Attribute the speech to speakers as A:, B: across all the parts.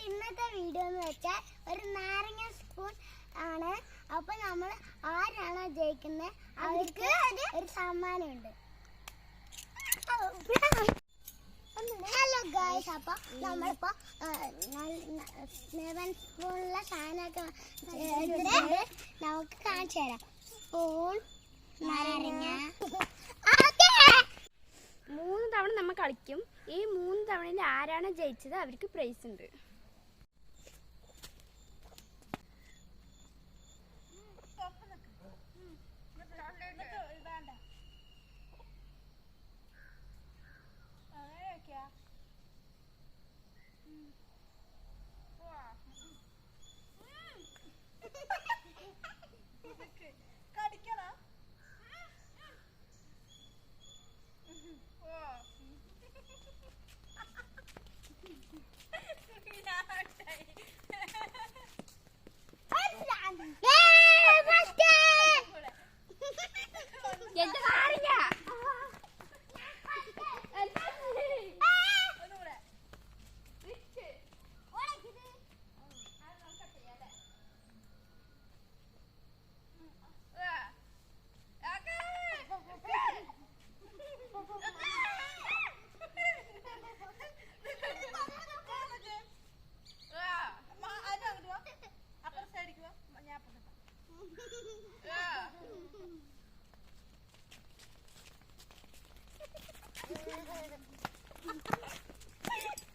A: ഇന്നത്തെ വീഡിയോ എന്ന് വെച്ചാൽ ഒരു നാരങ്ങ സ്പൂൺ ആണ്. അപ്പൊ നമ്മൾ ആരാണോ ജയിക്കുന്നത് അവർക്ക് ഒരു സമ്മാനമുണ്ട്. ഹലോ ഗായ്സ്, അപ്പൊ നമ്മളിപ്പോ 7 സ്പൂണിലെ സാധനമൊക്കെ എടുത്തിട്ടുണ്ട്. നമുക്ക് കാണിച്ചു തരാം. സ്പൂൺ, നാരങ്ങ.
B: 3 തവണ നമ്മൾ കളിക്കും. ഈ 3 തവണയിൽ ആരാണ് ജയിച്ചത് അവർക്ക് പ്രൈസ് ഉണ്ട്.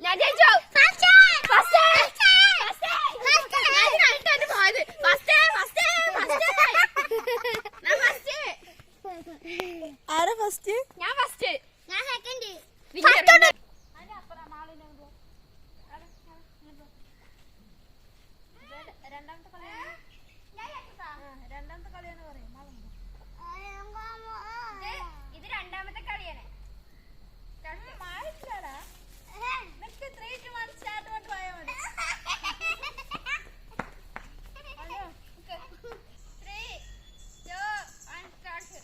B: ഞാൻ ജയിച്ചു.
C: ആരാ ഫസ്റ്റ്?
B: ഞാൻ ഫസ്റ്റ്.
A: ഞാൻ സെക്കൻഡ്.
C: രണ്ടാമത്തെ കളിയാണ് പറയാം.
B: ഇത് രണ്ടാമത്തെ കളിയാണ്.
C: മാറിട്ടില്ലടാ. 3, 2, 1 സ്റ്റാർട്ട് കൊണ്ട് പോയാൽ മതി.
B: 3, 2, 1 സ്റ്റാർട്ട്.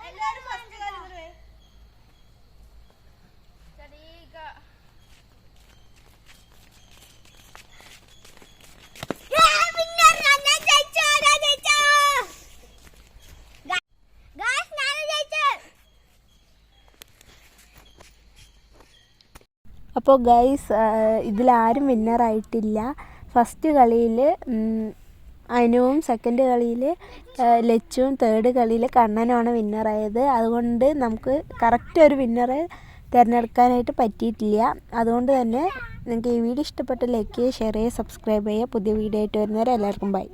C: എല്ലാരും ഫസ്റ്റ് കളി വരുവേ.
D: അപ്പോൾ ഗൈസ്, ഇതിലാരും വിന്നറായിട്ടില്ല. ഫസ്റ്റ് കളിയിൽ അനുവും, സെക്കൻഡ് കളിയിൽ ലച്ചുവും, തേർഡ് കളിയിൽ കണ്ണനുമാണ് വിന്നറായത്. അതുകൊണ്ട് നമുക്ക് കറക്റ്റ് ഒരു വിന്നറെ തിരഞ്ഞെടുക്കാനായിട്ട് പറ്റിയിട്ടില്ല. അതുകൊണ്ട് തന്നെ നിങ്ങൾക്ക് ഈ വീഡിയോ ഇഷ്ടപ്പെട്ട് ലൈക്ക് ചെയ്യുക, ഷെയർ ചെയ്യുക, സബ്സ്ക്രൈബ് ചെയ്യുക. പുതിയ വീഡിയോ ആയിട്ട് വരുന്നവരെ എല്ലാവർക്കും ബൈ.